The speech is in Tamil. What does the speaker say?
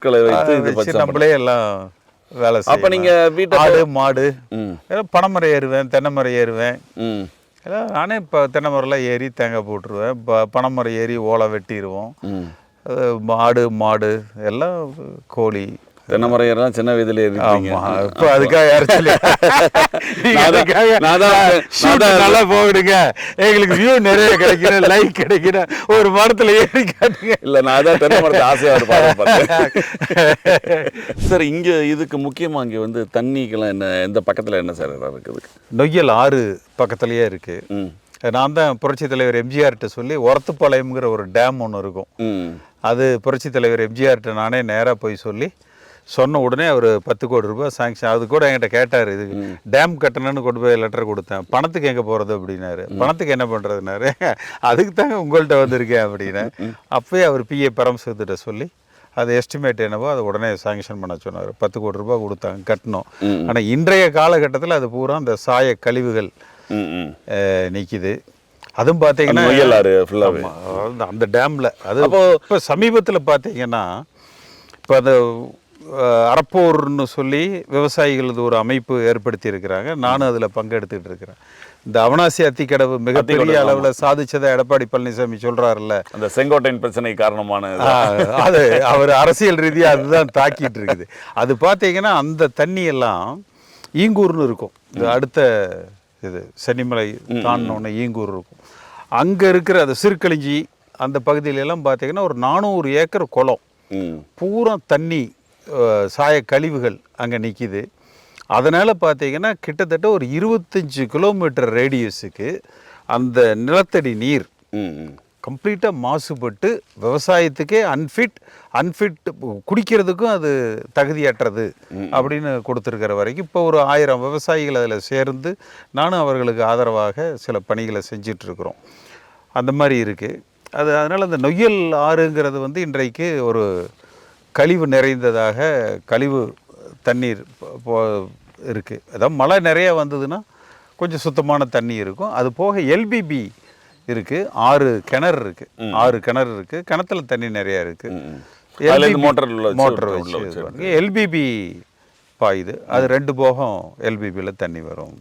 களை வைத்து இது வச்சு பச்சை நம்மளே எல்லாம் வேலை அப்ப செய்வோம். நீங்க வீட்டை ஆடு மாடு ம் எல்லாம் பனைமரம் ஏறுவேன், தென்னை மரம் ஏறுவேன். ம் எல்லாம் நானே இப்போ தென்னை மரம்லாம் ஏறி தேங்காய் போட்டுருவேன். பனைமரம் ஏறி ஓலை வெட்டிடுவோம். ம் ஆடு மாடு எல்லாம் கோழி. தென்னை மரம் ஏறலாம் சின்ன வயதுல ஏறிட்டீங்க. ஆமா இப்போ அதுக்காக யாரும் நான் தான் நல்லா போடுங்க, எங்களுக்கு வியூ நிறைய கிடைக்கணும், லைக் கிடைக்கணும், ஒரு மரத்துல ஏறி காட்டுங்க. இல்ல நான் தான் தென்னை மரத்தை ஆசையா ஒரு பாடம் பார்த்தேன். சார் இங்க இதுக்கு முக்கியமா இங்க வந்து தண்ணிக்கெல்லாம் என்ன எந்த பக்கத்துல என்ன சார் இருக்குது? நொய்யல் ஆறு பக்கத்துலயே இருக்கு. ம் நான் தான் புரட்சி தலைவர் எம்ஜிஆர்கிட்ட சொல்லி ஒரத்துப்பாளையம்ங்கிற ஒரு டேம் ஒன்று இருக்கும். ம் அது புரட்சி தலைவர் எம்ஜிஆர்கிட்ட நானே நேராக போய் சொல்லி சொன்ன உடனே அவர் 10 கோடி ரூபாய் சாங்ஷன். அது கூட என்கிட்ட கேட்டார், இது டேம் கட்டணும்னு கொண்டு போய் லெட்டர் கொடுத்தேன், பணத்துக்கு எங்கே போகிறது அப்படின்னாரு. பணத்துக்கு என்ன பண்ணுறதுனாரு, அதுக்கு தாங்க உங்கள்கிட்ட வந்திருக்கேன் அப்படின்னு. அப்போயே அவர் பிஏ பரமசிவத்திட்ட சொல்லி அது எஸ்டிமேட் என்னவோ அதை உடனே சாங்ஷன் பண்ண சொன்னார். 10 கோடி ரூபாய் கொடுத்தாங்க, கட்டணும். ஆனால் இன்றைய காலகட்டத்தில் அது பூரா அந்த சாய கழிவுகள் நிற்கிது. அதுவும் பார்த்தீங்கன்னா அந்த டேமில் அது இப்போ சமீபத்தில் பார்த்தீங்கன்னா இப்போ அந்த அறப்போர்னு சொல்லி விவசாயிகளது ஒரு அமைப்பு ஏற்படுத்தி இருக்கிறாங்க. நானும் அதில் பங்கெடுத்துக்கிட்டு இருக்கிறேன். இந்த அவனாசி அத்திக்கடவு மிகப்பெரிய அளவில் சாதிச்சதை எடப்பாடி பழனிசாமி சொல்கிறாருல்ல, அந்த செங்கோட்டையின் பிரச்சனை காரணமான அது அவர் அரசியல் ரீதியாக அதுதான் தாக்கிட்டு இருக்குது. அது பார்த்தீங்கன்னா அந்த தண்ணி எல்லாம் ஈங்கூர்னு இருக்கும். இது அடுத்த இது சென்னிமலை தாண்டினோடனே ஈங்கூர் இருக்கும். அங்கே இருக்கிற அது சிறுக்களிஞ்சி அந்த பகுதியிலெல்லாம் பார்த்தீங்கன்னா ஒரு 400 ஏக்கர் குளம் பூரா தண்ணி சாய கழிவுகள் அங்கே நிற்கிது. அதனால் பார்த்தீங்கன்னா கிட்டத்தட்ட ஒரு 25 கிலோமீட்டர் ரேடியஸுக்கு அந்த நிலத்தடி நீர் கம்ப்ளீட்டாக மாசுபட்டு விவசாயத்துக்கே அன்ஃபிட் குடிக்கிறதுக்கும் அது தகுதியற்றது அப்படின்னு கொடுத்துருக்கிற வரைக்கும் இப்போ ஒரு 1000 விவசாயிகள் அதில் சேர்ந்து நானும் அவர்களுக்கு ஆதரவாக சில பணிகளை செஞ்சிட்ருக்குறோம். அந்த மாதிரி இருக்குது அது. அதனால் அந்த நொய்யல் ஆறுங்கிறது வந்து இன்றைக்கு ஒரு கழிவு நிறைந்ததாக கழிவு தண்ணீர் இருக்குது. அதாவது மழை நிறைய வந்ததுன்னா கொஞ்சம் சுத்தமான தண்ணி இருக்கும். அது போக எல்பிபி இருக்குது, 6 கிணறு இருக்குது. 6 கிணறு இருக்குது, கிணத்துல தண்ணி நிறையா இருக்குது. மோட்டர் வச்சு எல்பிபி பாயுது. அது 2 போகம் எல்பிபியில் தண்ணி வரும்.